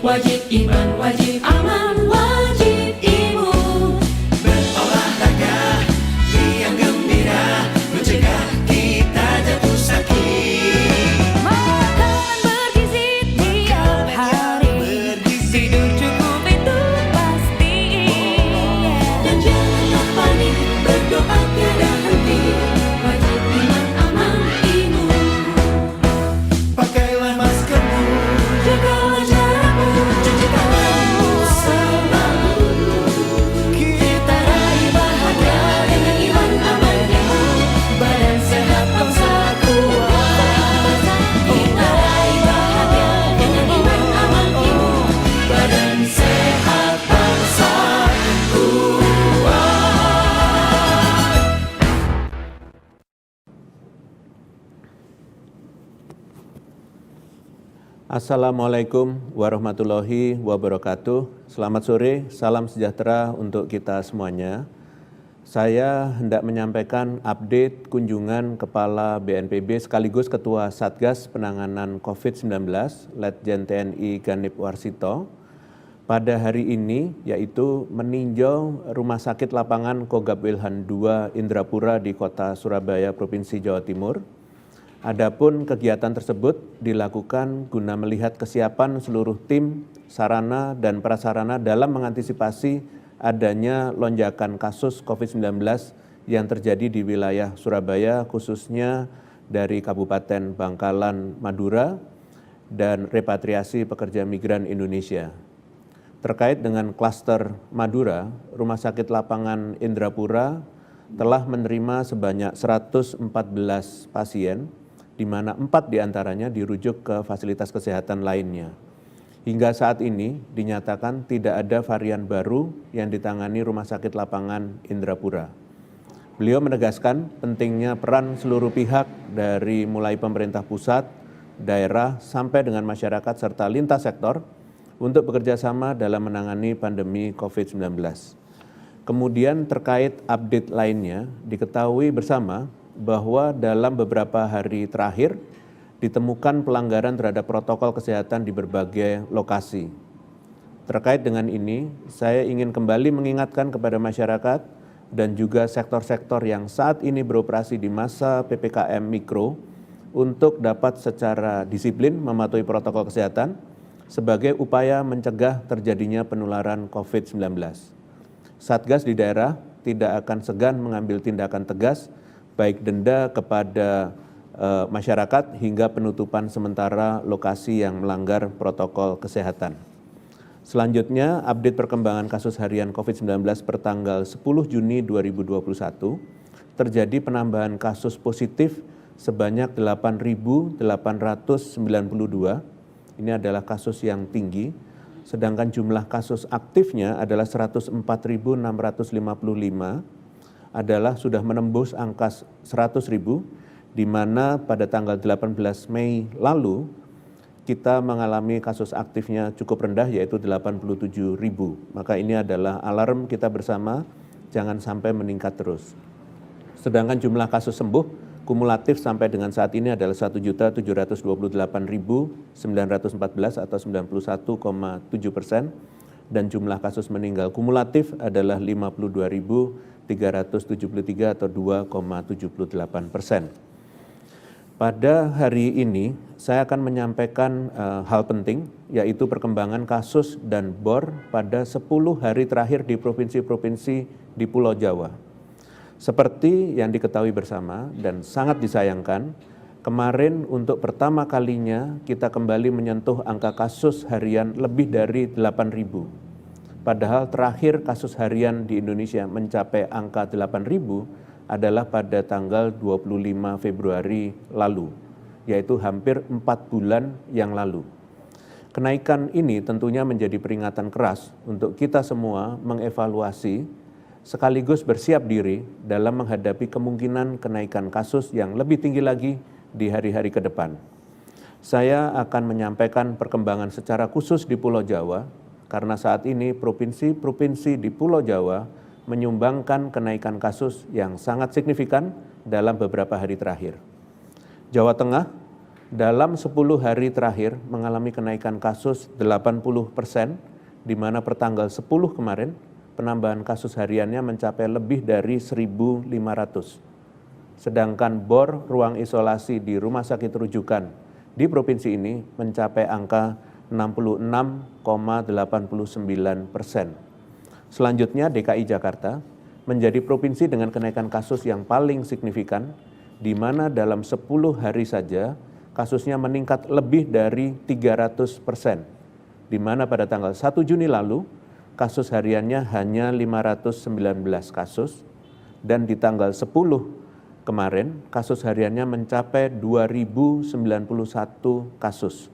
Wajib iman, wajib aman, wajib imun. Berolahraga, riang gembira, mencegah kita jatuh sakit. Makan bergizi tiap hari, tidur cukup itu pasti. Dan janganlah panik, berdoa tiada henti. Wajib iman, aman, imun. Pakailah maskermu, Jagalah jarakmu, cuci tanganmu selalu. Kita raih bahagia dengan iman, aman, imun. Badan sehat, bangsa kuat. Kita raih bahagia dengan iman, aman, imun. Badan sehat, bangsa kuat. Assalamualaikum warahmatullahi wabarakatuh. Selamat sore, salam sejahtera untuk kita semuanya. Saya hendak menyampaikan update kunjungan Kepala BNPB sekaligus Ketua Satgas Penanganan COVID-19, Letjen TNI Ganip Warsito, pada hari ini, yaitu meninjau Rumah Sakit Lapangan Kogab Wilhan II Indrapura di Kota Surabaya, Provinsi Jawa Timur. Adapun kegiatan tersebut dilakukan guna melihat kesiapan seluruh tim, sarana, dan prasarana dalam mengantisipasi adanya lonjakan kasus COVID-19 yang terjadi di wilayah Surabaya, khususnya dari Kabupaten Bangkalan, Madura, dan repatriasi pekerja migran Indonesia. Terkait dengan klaster Madura, Rumah Sakit Lapangan Indrapura telah menerima sebanyak 114 pasien, di mana 4 diantaranya dirujuk ke fasilitas kesehatan lainnya. Hingga saat ini dinyatakan tidak ada varian baru yang ditangani Rumah Sakit Lapangan Indrapura. Beliau menegaskan pentingnya peran seluruh pihak dari mulai pemerintah pusat, daerah, sampai dengan masyarakat serta lintas sektor untuk bekerjasama dalam menangani pandemi COVID-19. Kemudian terkait update lainnya, diketahui bersama bahwa dalam beberapa hari terakhir ditemukan pelanggaran terhadap protokol kesehatan di berbagai lokasi. Terkait dengan ini, saya ingin kembali mengingatkan kepada masyarakat dan juga sektor-sektor yang saat ini beroperasi di masa PPKM Mikro untuk dapat secara disiplin mematuhi protokol kesehatan sebagai upaya mencegah terjadinya penularan COVID-19. Satgas di daerah tidak akan segan mengambil tindakan tegas baik denda kepada masyarakat hingga penutupan sementara lokasi yang melanggar protokol kesehatan. Selanjutnya, update perkembangan kasus harian COVID-19 per tanggal 10 Juni 2021, terjadi penambahan kasus positif sebanyak 8.892. Ini adalah kasus yang tinggi, sedangkan jumlah kasus aktifnya adalah 104.655, adalah sudah menembus angka 100.000, di mana pada tanggal 18 Mei lalu kita mengalami kasus aktifnya cukup rendah, yaitu 87.000. Maka ini adalah alarm kita bersama, jangan sampai meningkat terus. Sedangkan jumlah kasus sembuh kumulatif sampai dengan saat ini adalah 1.728.914 atau 91,7%, dan jumlah kasus meninggal kumulatif adalah 52.373 atau 2,78%. Pada hari ini, saya akan menyampaikan hal penting, yaitu perkembangan kasus dan BOR pada 10 hari terakhir di provinsi-provinsi di Pulau Jawa. Seperti yang diketahui bersama dan sangat disayangkan, kemarin untuk pertama kalinya kita kembali menyentuh angka kasus harian lebih dari 8.000. Padahal terakhir kasus harian di Indonesia mencapai angka 8.000 adalah pada tanggal 25 Februari lalu, yaitu hampir 4 bulan yang lalu. Kenaikan ini tentunya menjadi peringatan keras untuk kita semua mengevaluasi sekaligus bersiap diri dalam menghadapi kemungkinan kenaikan kasus yang lebih tinggi lagi di hari-hari ke depan. Saya akan menyampaikan perkembangan secara khusus di Pulau Jawa, karena saat ini provinsi-provinsi di Pulau Jawa menyumbangkan kenaikan kasus yang sangat signifikan dalam beberapa hari terakhir. Jawa Tengah dalam 10 hari terakhir mengalami kenaikan kasus 80%, di mana pertanggal 10 kemarin penambahan kasus hariannya mencapai lebih dari 1.500. Sedangkan bor ruang isolasi di rumah sakit rujukan di provinsi ini mencapai angka 66,89%. Selanjutnya DKI Jakarta menjadi provinsi dengan kenaikan kasus yang paling signifikan, di mana dalam 10 hari saja kasusnya meningkat lebih dari 300%, di mana pada tanggal 1 Juni lalu kasus hariannya hanya 519 kasus, dan di tanggal 10 kemarin kasus hariannya mencapai 2.091 kasus.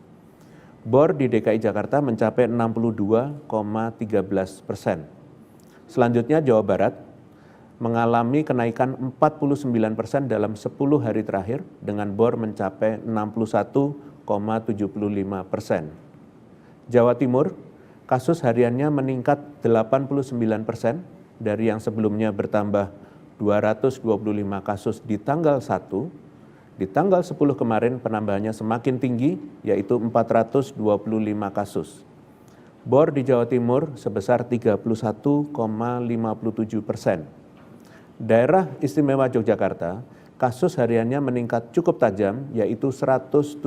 Bor di DKI Jakarta mencapai 62,13%. Selanjutnya Jawa Barat mengalami kenaikan 49% dalam 10 hari terakhir dengan bor mencapai 61,75%. Jawa Timur, kasus hariannya meningkat 89% dari yang sebelumnya bertambah 225 kasus di tanggal 1. Di tanggal 10 kemarin penambahannya semakin tinggi, yaitu 425 kasus. Bor di Jawa Timur sebesar 31,57%. Daerah Istimewa Yogyakarta, kasus hariannya meningkat cukup tajam, yaitu 107%,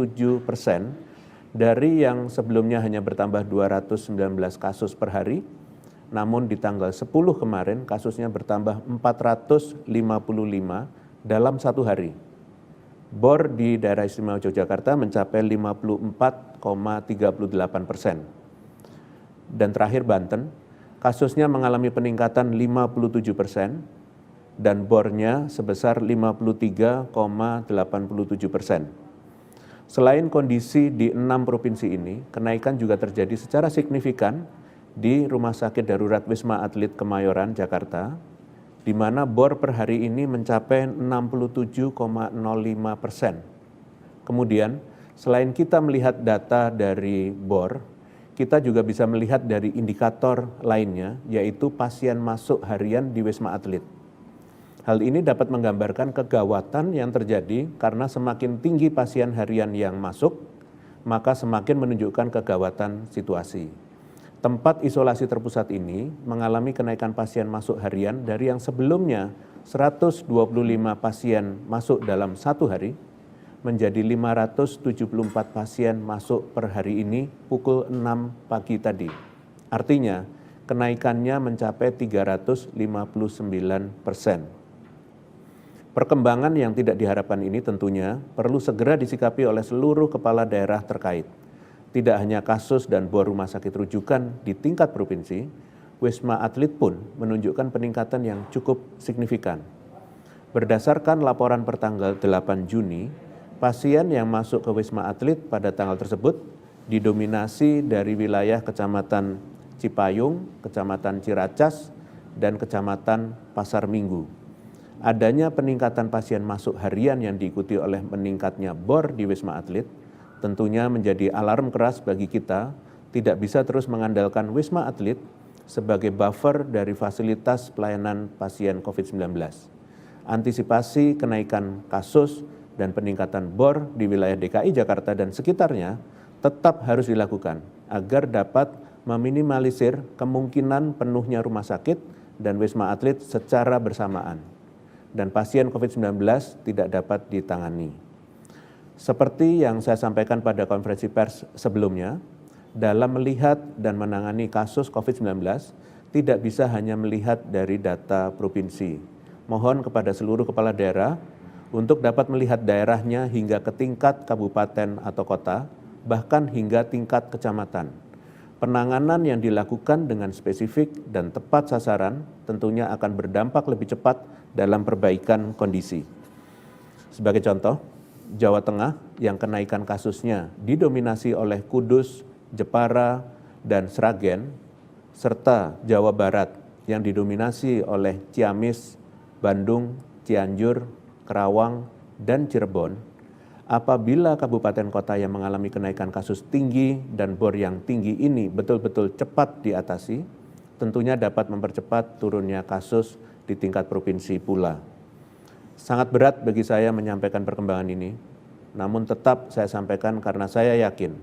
dari yang sebelumnya hanya bertambah 219 kasus per hari, namun di tanggal 10 kemarin kasusnya bertambah 455 dalam satu hari. Bor di daerah Istimewa Yogyakarta mencapai 54,38%. Dan terakhir Banten, kasusnya mengalami peningkatan 57% dan bornya sebesar 53,87%. Selain kondisi di 6 provinsi ini, kenaikan juga terjadi secara signifikan di Rumah Sakit Darurat Wisma Atlet Kemayoran, Jakarta, di mana bor per hari ini mencapai 67,05%. Kemudian, selain kita melihat data dari bor, kita juga bisa melihat dari indikator lainnya, yaitu pasien masuk harian di Wisma Atlet. Hal ini dapat menggambarkan kegawatan yang terjadi karena semakin tinggi pasien harian yang masuk, maka semakin menunjukkan kegawatan situasi. Tempat isolasi terpusat ini mengalami kenaikan pasien masuk harian dari yang sebelumnya 125 pasien masuk dalam satu hari, menjadi 574 pasien masuk per hari ini pukul 6 pagi tadi. Artinya, kenaikannya mencapai 359%. Perkembangan yang tidak diharapkan ini tentunya perlu segera disikapi oleh seluruh kepala daerah terkait. Tidak hanya kasus dan bor rumah sakit rujukan di tingkat provinsi, Wisma Atlet pun menunjukkan peningkatan yang cukup signifikan. Berdasarkan laporan pertanggal 8 Juni, pasien yang masuk ke Wisma Atlet pada tanggal tersebut didominasi dari wilayah Kecamatan Cipayung, Kecamatan Ciracas, dan Kecamatan Pasar Minggu. Adanya peningkatan pasien masuk harian yang diikuti oleh meningkatnya bor di Wisma Atlet tentunya menjadi alarm keras bagi kita tidak bisa terus mengandalkan Wisma Atlet sebagai buffer dari fasilitas pelayanan pasien COVID-19. Antisipasi kenaikan kasus dan peningkatan bor di wilayah DKI Jakarta dan sekitarnya tetap harus dilakukan agar dapat meminimalisir kemungkinan penuhnya rumah sakit dan Wisma Atlet secara bersamaan, dan pasien COVID-19 tidak dapat ditangani. Seperti yang saya sampaikan pada konferensi pers sebelumnya, dalam melihat dan menangani kasus COVID-19, tidak bisa hanya melihat dari data provinsi. Mohon kepada seluruh kepala daerah untuk dapat melihat daerahnya hingga ke tingkat kabupaten atau kota, bahkan hingga tingkat kecamatan. Penanganan yang dilakukan dengan spesifik dan tepat sasaran tentunya akan berdampak lebih cepat dalam perbaikan kondisi. Sebagai contoh, Jawa Tengah yang kenaikan kasusnya didominasi oleh Kudus, Jepara, dan Sragen, serta Jawa Barat yang didominasi oleh Ciamis, Bandung, Cianjur, Kerawang, dan Cirebon. Apabila kabupaten kota yang mengalami kenaikan kasus tinggi dan bor yang tinggi ini betul-betul cepat diatasi, tentunya dapat mempercepat turunnya kasus di tingkat provinsi pula. Sangat berat bagi saya menyampaikan perkembangan ini, namun tetap saya sampaikan karena saya yakin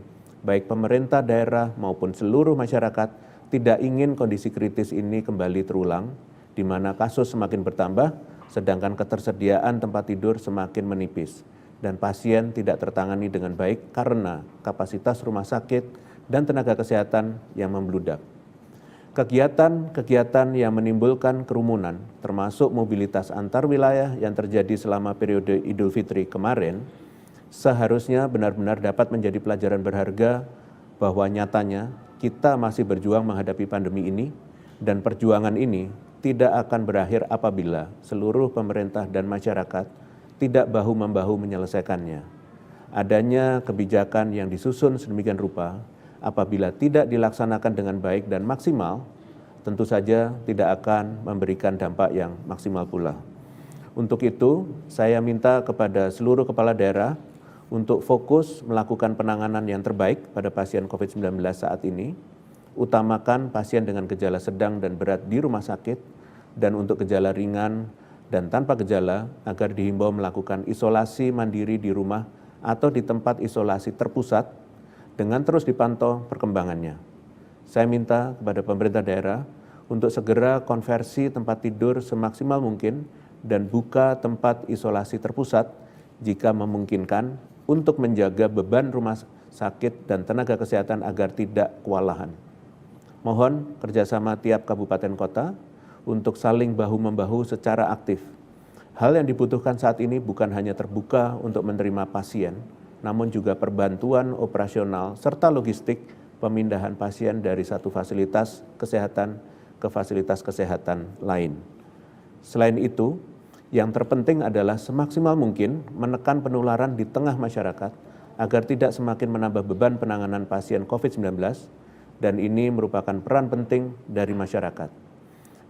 baik pemerintah daerah maupun seluruh masyarakat tidak ingin kondisi kritis ini kembali terulang, di mana kasus semakin bertambah, sedangkan ketersediaan tempat tidur semakin menipis, dan pasien tidak tertangani dengan baik karena kapasitas rumah sakit dan tenaga kesehatan yang membludak. Kegiatan-kegiatan yang menimbulkan kerumunan, termasuk mobilitas antar wilayah yang terjadi selama periode Idul Fitri kemarin, seharusnya benar-benar dapat menjadi pelajaran berharga bahwa nyatanya kita masih berjuang menghadapi pandemi ini, dan perjuangan ini tidak akan berakhir apabila seluruh pemerintah dan masyarakat tidak bahu-membahu menyelesaikannya. Adanya kebijakan yang disusun sedemikian rupa, apabila tidak dilaksanakan dengan baik dan maksimal, tentu saja tidak akan memberikan dampak yang maksimal pula. Untuk itu, saya minta kepada seluruh kepala daerah untuk fokus melakukan penanganan yang terbaik pada pasien COVID-19 saat ini, utamakan pasien dengan gejala sedang dan berat di rumah sakit, dan untuk gejala ringan dan tanpa gejala agar dihimbau melakukan isolasi mandiri di rumah atau di tempat isolasi terpusat dengan terus dipantau perkembangannya. Saya minta kepada pemerintah daerah untuk segera konversi tempat tidur semaksimal mungkin dan buka tempat isolasi terpusat jika memungkinkan untuk menjaga beban rumah sakit dan tenaga kesehatan agar tidak kewalahan. Mohon kerjasama tiap kabupaten kota untuk saling bahu-membahu secara aktif. Hal yang dibutuhkan saat ini bukan hanya terbuka untuk menerima pasien, namun juga perbantuan operasional serta logistik pemindahan pasien dari satu fasilitas kesehatan ke fasilitas kesehatan lain. Selain itu, yang terpenting adalah semaksimal mungkin menekan penularan di tengah masyarakat agar tidak semakin menambah beban penanganan pasien COVID-19, dan ini merupakan peran penting dari masyarakat.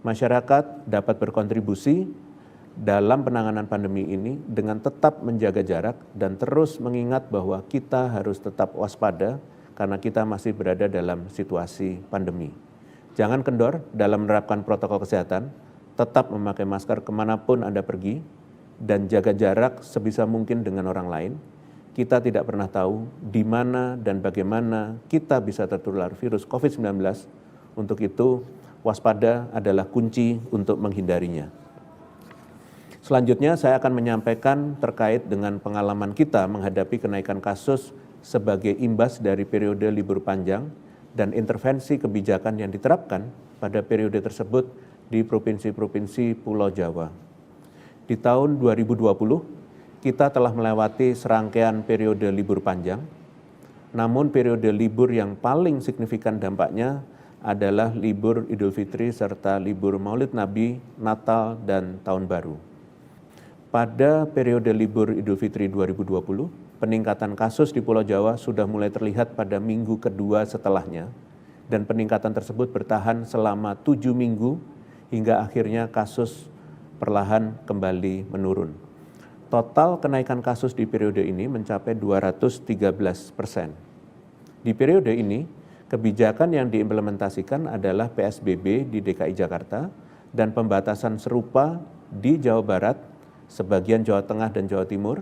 Masyarakat dapat berkontribusi dalam penanganan pandemi ini dengan tetap menjaga jarak dan terus mengingat bahwa kita harus tetap waspada karena kita masih berada dalam situasi pandemi. Jangan kendor dalam menerapkan protokol kesehatan, tetap memakai masker kemanapun Anda pergi, dan jaga jarak sebisa mungkin dengan orang lain. Kita tidak pernah tahu di mana dan bagaimana kita bisa tertular virus COVID-19. Untuk itu, waspada adalah kunci untuk menghindarinya. Selanjutnya saya akan menyampaikan terkait dengan pengalaman kita menghadapi kenaikan kasus sebagai imbas dari periode libur panjang dan intervensi kebijakan yang diterapkan pada periode tersebut di provinsi-provinsi Pulau Jawa. Di tahun 2020, kita telah melewati serangkaian periode libur panjang, namun periode libur yang paling signifikan dampaknya adalah libur Idul Fitri serta libur Maulid Nabi, Natal, dan Tahun Baru. Pada periode libur Idul Fitri 2020, peningkatan kasus di Pulau Jawa sudah mulai terlihat pada minggu kedua setelahnya, dan peningkatan tersebut bertahan selama 7 minggu hingga akhirnya kasus perlahan kembali menurun. Total kenaikan kasus di periode ini mencapai 213%. Di periode ini, kebijakan yang diimplementasikan adalah PSBB di DKI Jakarta dan pembatasan serupa di Jawa Barat, sebagian Jawa Tengah dan Jawa Timur,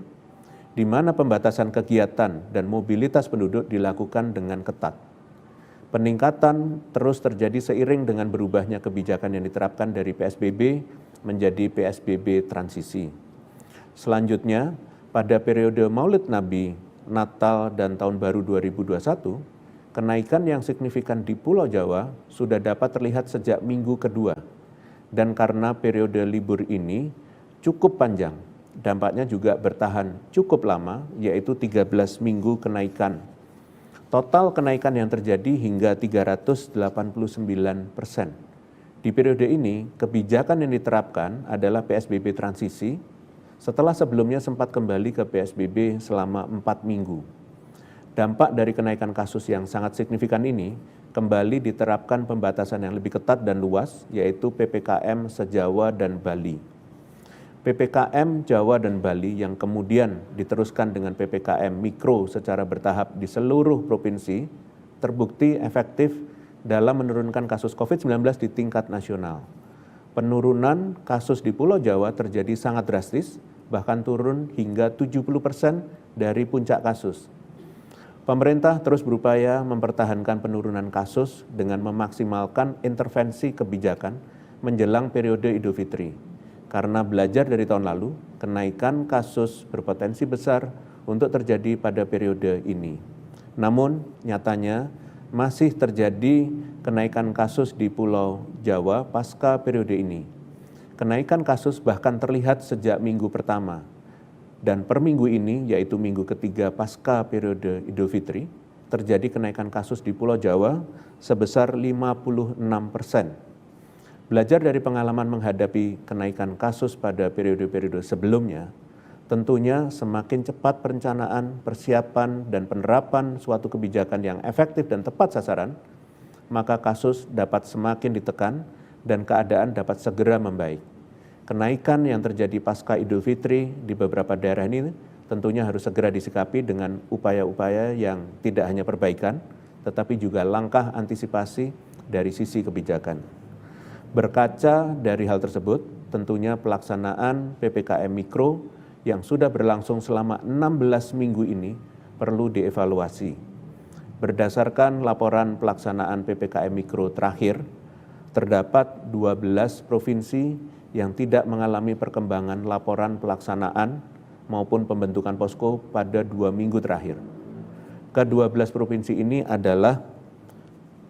di mana pembatasan kegiatan dan mobilitas penduduk dilakukan dengan ketat. Peningkatan terus terjadi seiring dengan berubahnya kebijakan yang diterapkan dari PSBB menjadi PSBB transisi. Selanjutnya, pada periode Maulid Nabi, Natal, dan Tahun Baru 2021, kenaikan yang signifikan di Pulau Jawa sudah dapat terlihat sejak minggu kedua. Dan karena periode libur ini cukup panjang, dampaknya juga bertahan cukup lama, yaitu 13 minggu kenaikan. Total kenaikan yang terjadi hingga 389%. Di periode ini, kebijakan yang diterapkan adalah PSBB transisi, setelah sebelumnya sempat kembali ke PSBB selama 4 minggu. Dampak dari kenaikan kasus yang sangat signifikan ini, kembali diterapkan pembatasan yang lebih ketat dan luas, yaitu PPKM se-Jawa dan Bali. PPKM Jawa dan Bali yang kemudian diteruskan dengan PPKM Mikro secara bertahap di seluruh provinsi, terbukti efektif dalam menurunkan kasus COVID-19 di tingkat nasional. Penurunan kasus di Pulau Jawa terjadi sangat drastis bahkan turun hingga 70% dari puncak kasus. Pemerintah terus berupaya mempertahankan penurunan kasus dengan memaksimalkan intervensi kebijakan menjelang periode Idul Fitri. Karena belajar dari tahun lalu, kenaikan kasus berpotensi besar untuk terjadi pada periode ini. Namun, nyatanya masih terjadi kenaikan kasus di Pulau Jawa pasca periode ini. Kenaikan kasus bahkan terlihat sejak minggu pertama. Dan per minggu ini, yaitu minggu ketiga pasca periode Idul Fitri, terjadi kenaikan kasus di Pulau Jawa sebesar 56%. Belajar dari pengalaman menghadapi kenaikan kasus pada periode-periode sebelumnya, tentunya semakin cepat perencanaan, persiapan, dan penerapan suatu kebijakan yang efektif dan tepat sasaran, maka kasus dapat semakin ditekan dan keadaan dapat segera membaik. Kenaikan yang terjadi pasca Idul Fitri di beberapa daerah ini tentunya harus segera disikapi dengan upaya-upaya yang tidak hanya perbaikan, tetapi juga langkah antisipasi dari sisi kebijakan. Berkaca dari hal tersebut, tentunya pelaksanaan PPKM Mikro yang sudah berlangsung selama 16 minggu ini perlu dievaluasi. Berdasarkan laporan pelaksanaan PPKM Mikro terakhir, terdapat 12 provinsi yang tidak mengalami perkembangan laporan pelaksanaan maupun pembentukan posko pada 2 minggu terakhir. Ke-12 provinsi ini adalah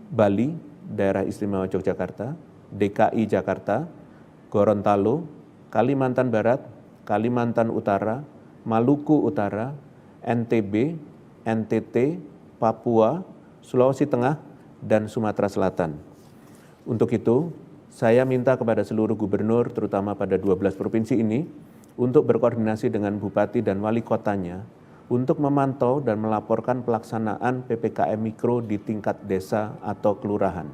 Bali, Daerah Istimewa Yogyakarta, DKI Jakarta, Gorontalo, Kalimantan Barat, Kalimantan Utara, Maluku Utara, NTB, NTT, Papua, Sulawesi Tengah, dan Sumatera Selatan. Untuk itu, saya minta kepada seluruh gubernur, terutama pada 12 provinsi ini, untuk berkoordinasi dengan bupati dan wali kotanya untuk memantau dan melaporkan pelaksanaan PPKM Mikro di tingkat desa atau kelurahan.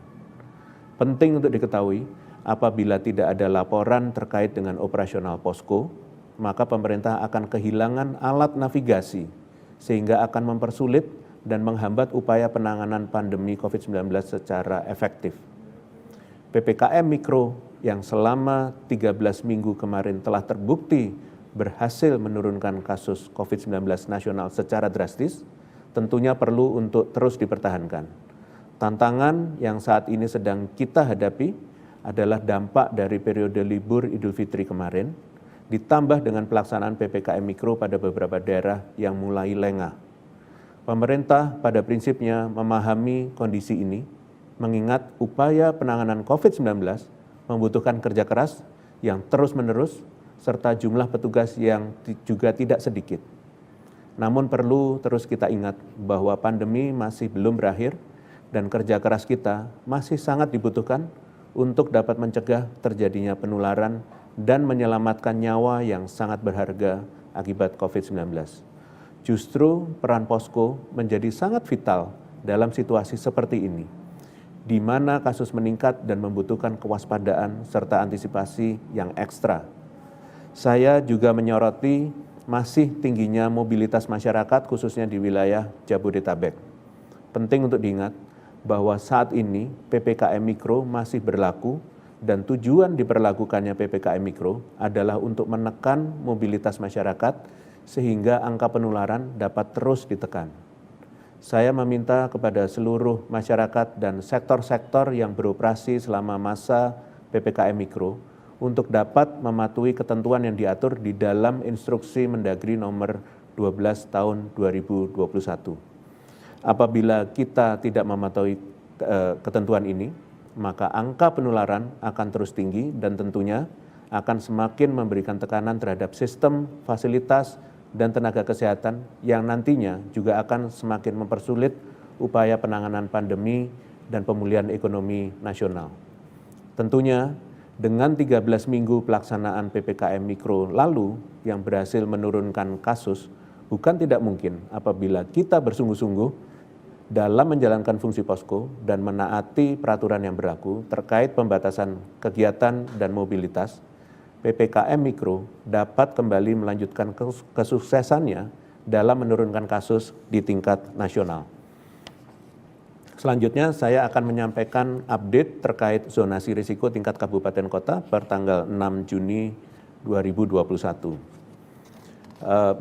Penting untuk diketahui, apabila tidak ada laporan terkait dengan operasional posko, maka pemerintah akan kehilangan alat navigasi, sehingga akan mempersulit dan menghambat upaya penanganan pandemi COVID-19 secara efektif. PPKM Mikro yang selama 13 minggu kemarin telah terbukti berhasil menurunkan kasus COVID-19 nasional secara drastis, tentunya perlu untuk terus dipertahankan. Tantangan yang saat ini sedang kita hadapi adalah dampak dari periode libur Idul Fitri kemarin, ditambah dengan pelaksanaan PPKM Mikro pada beberapa daerah yang mulai lengah. Pemerintah pada prinsipnya memahami kondisi ini, mengingat upaya penanganan COVID-19 membutuhkan kerja keras yang terus-menerus, serta jumlah petugas yang juga tidak sedikit. Namun perlu terus kita ingat bahwa pandemi masih belum berakhir dan kerja keras kita masih sangat dibutuhkan untuk dapat mencegah terjadinya penularan dan menyelamatkan nyawa yang sangat berharga akibat COVID-19. Justru peran posko menjadi sangat vital dalam situasi seperti ini, di mana kasus meningkat dan membutuhkan kewaspadaan serta antisipasi yang ekstra. Saya juga menyoroti masih tingginya mobilitas masyarakat khususnya di wilayah Jabodetabek. Penting untuk diingat bahwa saat ini PPKM Mikro masih berlaku dan tujuan diberlakukannya PPKM Mikro adalah untuk menekan mobilitas masyarakat sehingga angka penularan dapat terus ditekan. Saya meminta kepada seluruh masyarakat dan sektor-sektor yang beroperasi selama masa PPKM Mikro untuk dapat mematuhi ketentuan yang diatur di dalam Instruksi Mendagri nomor 12 tahun 2021. Apabila kita tidak mematuhi ketentuan ini, maka angka penularan akan terus tinggi dan tentunya akan semakin memberikan tekanan terhadap sistem, fasilitas, dan tenaga kesehatan yang nantinya juga akan semakin mempersulit upaya penanganan pandemi dan pemulihan ekonomi nasional. Tentunya dengan 13 minggu pelaksanaan PPKM Mikro lalu yang berhasil menurunkan kasus, bukan tidak mungkin apabila kita bersungguh-sungguh dalam menjalankan fungsi posko dan menaati peraturan yang berlaku terkait pembatasan kegiatan dan mobilitas, PPKM Mikro dapat kembali melanjutkan kesuksesannya dalam menurunkan kasus di tingkat nasional. Selanjutnya saya akan menyampaikan update terkait zonasi risiko tingkat kabupaten kota per tanggal 6 Juni 2021.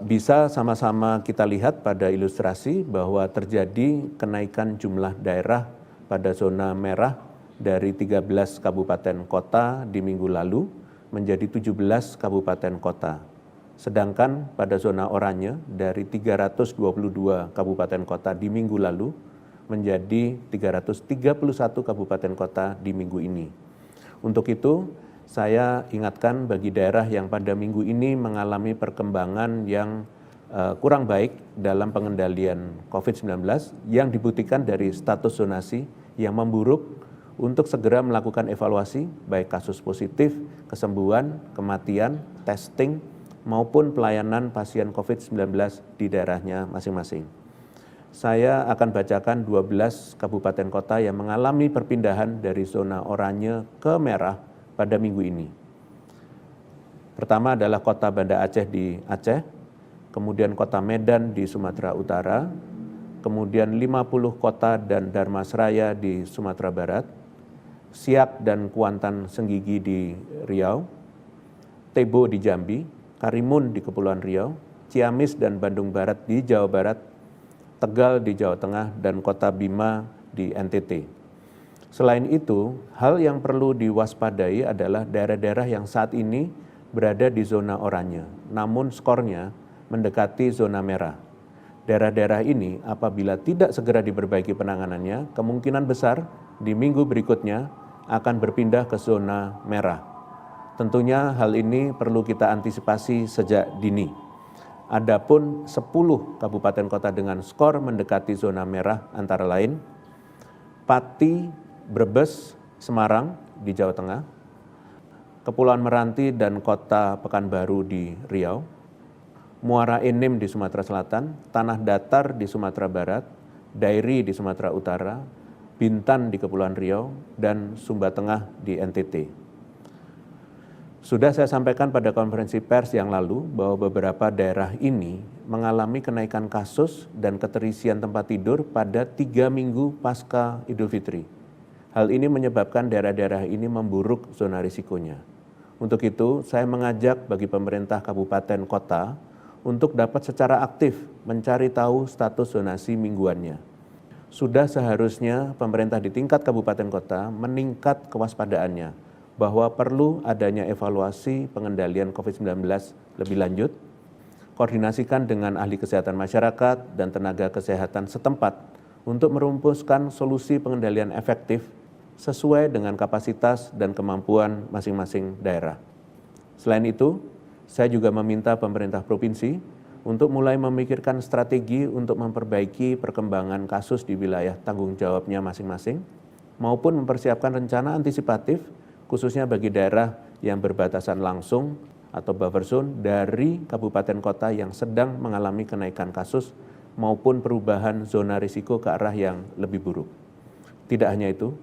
Bisa sama-sama kita lihat pada ilustrasi bahwa terjadi kenaikan jumlah daerah pada zona merah dari 13 kabupaten kota di minggu lalu menjadi 17 kabupaten kota. Sedangkan pada zona oranye dari 322 kabupaten kota di minggu lalu menjadi 331 kabupaten kota di minggu ini. Untuk itu, saya ingatkan bagi daerah yang pada minggu ini mengalami perkembangan yang kurang baik dalam pengendalian COVID-19 yang dibuktikan dari status zonasi yang memburuk untuk segera melakukan evaluasi baik kasus positif, kesembuhan, kematian, testing, maupun pelayanan pasien COVID-19 di daerahnya masing-masing. Saya akan bacakan 12 kabupaten kota yang mengalami perpindahan dari zona oranye ke merah pada minggu ini. Pertama adalah kota Banda Aceh di Aceh, kemudian kota Medan di Sumatera Utara, kemudian 50 kota dan Dharmasraya di Sumatera Barat, Siak dan Kuantan Senggigi di Riau, Tebo di Jambi, Karimun di Kepulauan Riau, Ciamis dan Bandung Barat di Jawa Barat, Tegal di Jawa Tengah, dan kota Bima di NTT. Selain itu, hal yang perlu diwaspadai adalah daerah-daerah yang saat ini berada di zona oranye, namun skornya mendekati zona merah. Daerah-daerah ini apabila tidak segera diperbaiki penanganannya, kemungkinan besar di minggu berikutnya akan berpindah ke zona merah. Tentunya hal ini perlu kita antisipasi sejak dini. Adapun 10 kabupaten kota dengan skor mendekati zona merah antara lain Pati, Brebes, Semarang di Jawa Tengah, Kepulauan Meranti dan Kota Pekanbaru di Riau, Muara Enim di Sumatera Selatan, Tanah Datar di Sumatera Barat, Dairi di Sumatera Utara, Bintan di Kepulauan Riau, dan Sumba Tengah di NTT. Sudah saya sampaikan pada konferensi pers yang lalu bahwa beberapa daerah ini mengalami kenaikan kasus dan keterisian tempat tidur pada 3 minggu pasca Idul Fitri. Hal ini menyebabkan daerah-daerah ini memburuk zona risikonya. Untuk itu, saya mengajak bagi pemerintah kabupaten kota untuk dapat secara aktif mencari tahu status zonasi mingguannya. Sudah seharusnya pemerintah di tingkat kabupaten kota meningkat kewaspadaannya bahwa perlu adanya evaluasi pengendalian COVID-19 lebih lanjut, koordinasikan dengan ahli kesehatan masyarakat dan tenaga kesehatan setempat untuk merumuskan solusi pengendalian efektif sesuai dengan kapasitas dan kemampuan masing-masing daerah. Selain itu, saya juga meminta pemerintah provinsi untuk mulai memikirkan strategi untuk memperbaiki perkembangan kasus di wilayah tanggung jawabnya masing-masing, maupun mempersiapkan rencana antisipatif khususnya bagi daerah yang berbatasan langsung atau buffer zone dari kabupaten kota yang sedang mengalami kenaikan kasus maupun perubahan zona risiko ke arah yang lebih buruk. Tidak hanya itu,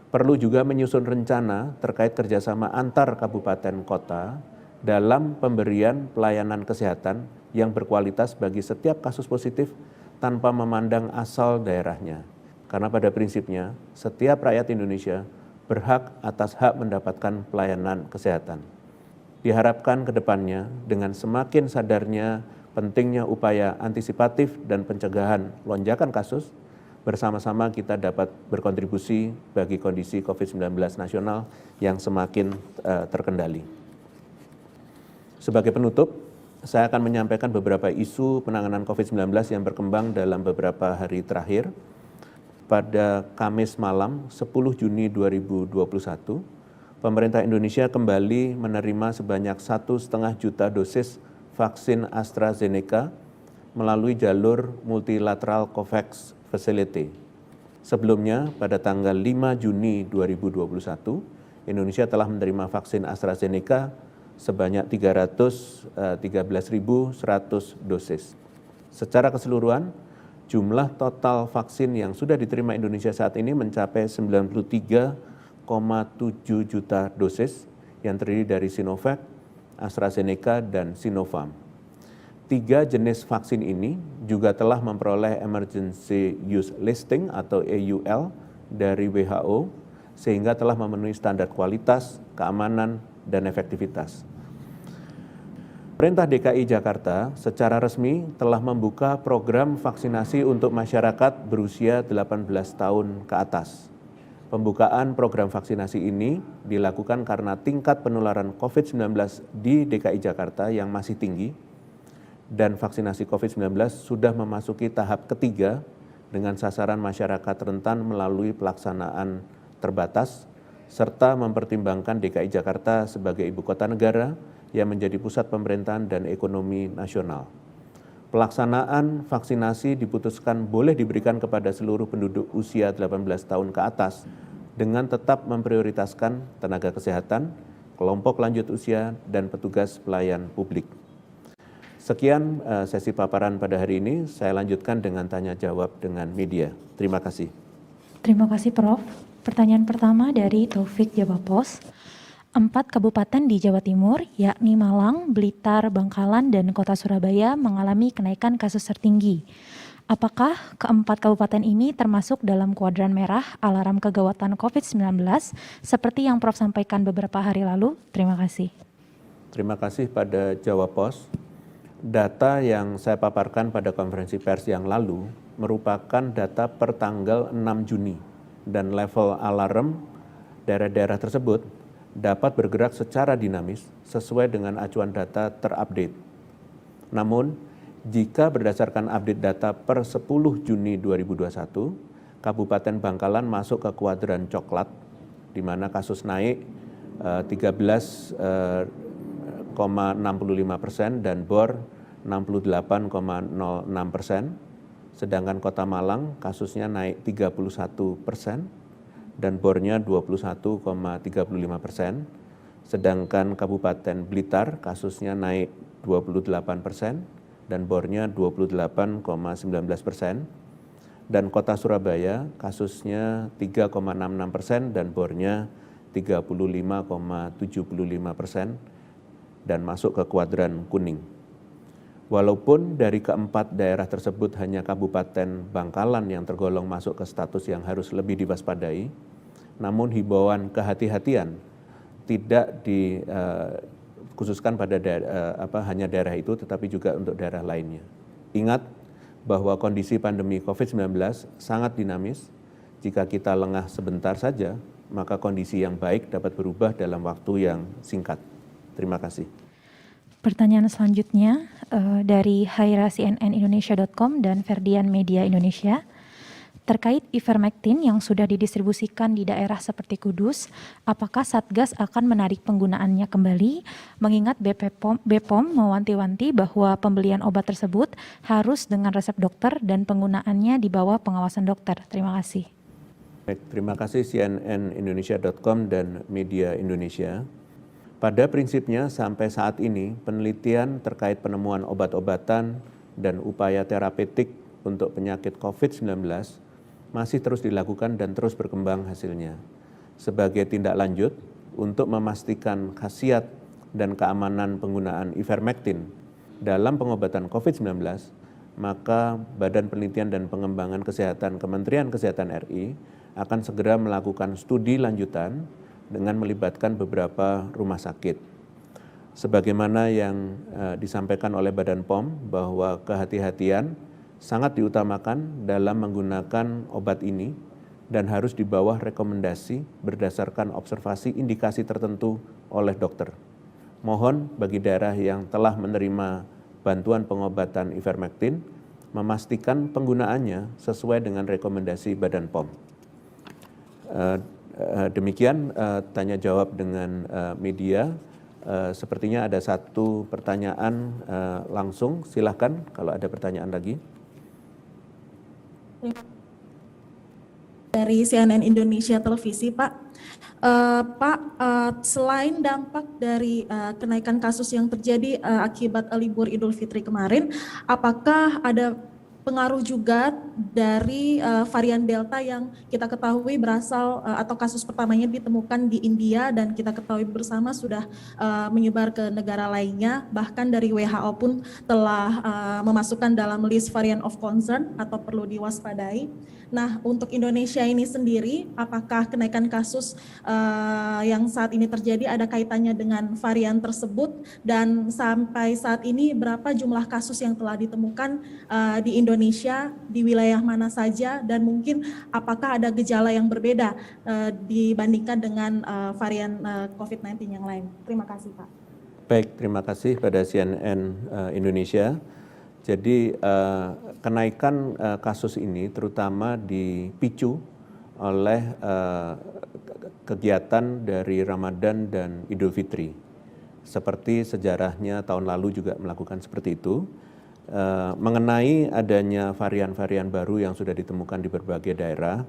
perlu juga menyusun rencana terkait kerjasama antar kabupaten kota dalam pemberian pelayanan kesehatan yang berkualitas bagi setiap kasus positif tanpa memandang asal daerahnya. Karena pada prinsipnya, setiap rakyat Indonesia berhak atas hak mendapatkan pelayanan kesehatan. Diharapkan ke depannya dengan semakin sadarnya pentingnya upaya antisipatif dan pencegahan lonjakan kasus, bersama-sama kita dapat berkontribusi bagi kondisi COVID-19 nasional yang semakin terkendali. Sebagai penutup, saya akan menyampaikan beberapa isu penanganan COVID-19 yang berkembang dalam beberapa hari terakhir. Pada Kamis malam 10 Juni 2021, pemerintah Indonesia kembali menerima sebanyak 1,5 juta dosis vaksin AstraZeneca melalui jalur multilateral COVAX Facility. Sebelumnya, pada tanggal 5 Juni 2021, Indonesia telah menerima vaksin AstraZeneca sebanyak 313.100 dosis. Secara keseluruhan, jumlah total vaksin yang sudah diterima Indonesia saat ini mencapai 93,7 juta dosis yang terdiri dari Sinovac, AstraZeneca, dan Sinopharm. 3 jenis vaksin ini juga telah memperoleh Emergency Use Listing atau EUL dari WHO sehingga telah memenuhi standar kualitas, keamanan, dan efektivitas. Pemerintah DKI Jakarta secara resmi telah membuka program vaksinasi untuk masyarakat berusia 18 tahun ke atas. Pembukaan program vaksinasi ini dilakukan karena tingkat penularan COVID-19 di DKI Jakarta yang masih tinggi dan vaksinasi COVID-19 sudah memasuki tahap ketiga dengan sasaran masyarakat rentan melalui pelaksanaan terbatas serta mempertimbangkan DKI Jakarta sebagai ibu kota negara yang menjadi pusat pemerintahan dan ekonomi nasional. Pelaksanaan vaksinasi diputuskan boleh diberikan kepada seluruh penduduk usia 18 tahun ke atas dengan tetap memprioritaskan tenaga kesehatan, kelompok lanjut usia, dan petugas pelayan publik. Sekian sesi paparan pada hari ini, saya lanjutkan dengan tanya jawab dengan media. Terima kasih. Terima kasih Prof. Pertanyaan pertama dari Taufik Jabapos. 4 kabupaten di Jawa Timur, yakni Malang, Blitar, Bangkalan, dan Kota Surabaya mengalami kenaikan kasus tertinggi. Apakah keempat kabupaten ini termasuk dalam kuadran merah alarm kegawatan COVID-19 seperti yang Prof sampaikan beberapa hari lalu? Terima kasih. Terima kasih pada Jawa Pos. Data yang saya paparkan pada konferensi pers yang lalu merupakan data per tanggal 6 Juni dan level alarm daerah-daerah tersebut dapat bergerak secara dinamis sesuai dengan acuan data terupdate. Namun, jika berdasarkan update data per 10 Juni 2021, Kabupaten Bangkalan masuk ke kuadran coklat, di mana kasus naik 13,65% dan BOR 68,06%, sedangkan Kota Malang kasusnya naik 31%, dan BOR-nya 21,35%, sedangkan Kabupaten Blitar kasusnya naik 28% dan BOR-nya 28,19%, dan Kota Surabaya kasusnya 3,66% dan BOR-nya 35,75% dan masuk ke kuadran kuning. Walaupun dari keempat daerah tersebut hanya Kabupaten Bangkalan yang tergolong masuk ke status yang harus lebih diwaspadai, namun himbauan kehati-hatian tidak dikhususkan pada hanya daerah itu, tetapi juga untuk daerah lainnya. Ingat bahwa kondisi pandemi COVID-19 sangat dinamis. Jika kita lengah sebentar saja, maka kondisi yang baik dapat berubah dalam waktu yang singkat. Terima kasih. Pertanyaan selanjutnya dari haira.cnnindonesia.com dan Ferdian Media Indonesia. Terkait ivermectin yang sudah didistribusikan di daerah seperti Kudus, apakah Satgas akan menarik penggunaannya kembali? Mengingat BPOM mewanti-wanti bahwa pembelian obat tersebut harus dengan resep dokter dan penggunaannya di bawah pengawasan dokter. Terima kasih. Baik, terima kasih cnnindonesia.com dan Media Indonesia. Pada prinsipnya sampai saat ini penelitian terkait penemuan obat-obatan dan upaya terapeutik untuk penyakit COVID-19 masih terus dilakukan dan terus berkembang hasilnya. Sebagai tindak lanjut untuk memastikan khasiat dan keamanan penggunaan ivermectin dalam pengobatan COVID-19, maka Badan Penelitian dan Pengembangan Kesehatan Kementerian Kesehatan RI akan segera melakukan studi lanjutan dengan melibatkan beberapa rumah sakit. Sebagaimana yang disampaikan oleh Badan POM bahwa kehati-hatian sangat diutamakan dalam menggunakan obat ini dan harus di bawah rekomendasi berdasarkan observasi indikasi tertentu oleh dokter. Mohon bagi daerah yang telah menerima bantuan pengobatan ivermectin memastikan penggunaannya sesuai dengan rekomendasi Badan POM. Demikian tanya jawab dengan media. Sepertinya ada satu pertanyaan langsung, silahkan kalau ada pertanyaan lagi. Dari CNN Indonesia Televisi, Pak. Selain dampak dari kenaikan kasus yang terjadi akibat libur Idul Fitri kemarin, apakah ada pengaruh juga dari varian Delta yang kita ketahui berasal atau kasus pertamanya ditemukan di India dan kita ketahui bersama sudah menyebar ke negara lainnya. Bahkan dari WHO pun telah memasukkan dalam list variant of concern atau perlu diwaspadai. Nah, untuk Indonesia ini sendiri, apakah kenaikan kasus yang saat ini terjadi ada kaitannya dengan varian tersebut, dan sampai saat ini berapa jumlah kasus yang telah ditemukan di Indonesia, di wilayah mana saja, dan mungkin apakah ada gejala yang berbeda dibandingkan dengan varian COVID-19 yang lain? Terima kasih, Pak. Baik, terima kasih pada CNN Indonesia. Jadi kenaikan kasus ini terutama dipicu oleh kegiatan dari Ramadan dan Idul Fitri. Seperti sejarahnya tahun lalu juga melakukan seperti itu. Mengenai adanya varian-varian baru yang sudah ditemukan di berbagai daerah,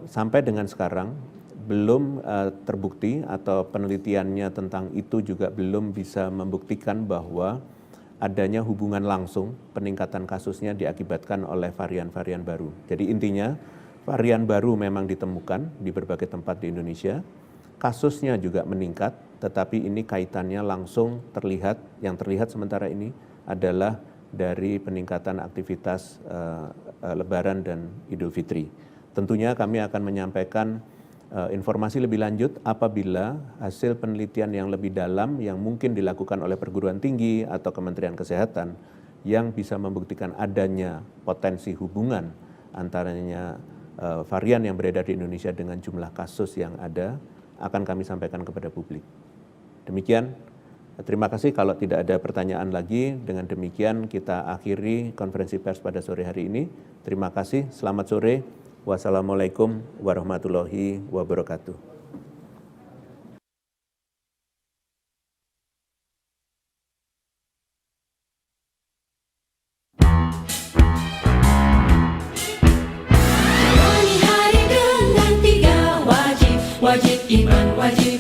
sampai dengan sekarang belum terbukti atau penelitiannya tentang itu juga belum bisa membuktikan bahwa adanya hubungan langsung peningkatan kasusnya diakibatkan oleh varian-varian baru. Jadi intinya varian baru memang ditemukan di berbagai tempat di Indonesia, kasusnya juga meningkat, tetapi ini kaitannya langsung terlihat, yang terlihat sementara ini adalah dari peningkatan aktivitas Lebaran dan Idul Fitri. Tentunya kami akan menyampaikan informasi lebih lanjut apabila hasil penelitian yang lebih dalam yang mungkin dilakukan oleh perguruan tinggi atau Kementerian Kesehatan yang bisa membuktikan adanya potensi hubungan antaranya varian yang beredar di Indonesia dengan jumlah kasus yang ada akan kami sampaikan kepada publik. Demikian, terima kasih. Kalau tidak ada pertanyaan lagi, dengan demikian kita akhiri konferensi pers pada sore hari ini. Terima kasih, selamat sore. Wassalamualaikum warahmatullahi wabarakatuh. Jalani hari dengan 3 wajib, wajib iman, wajib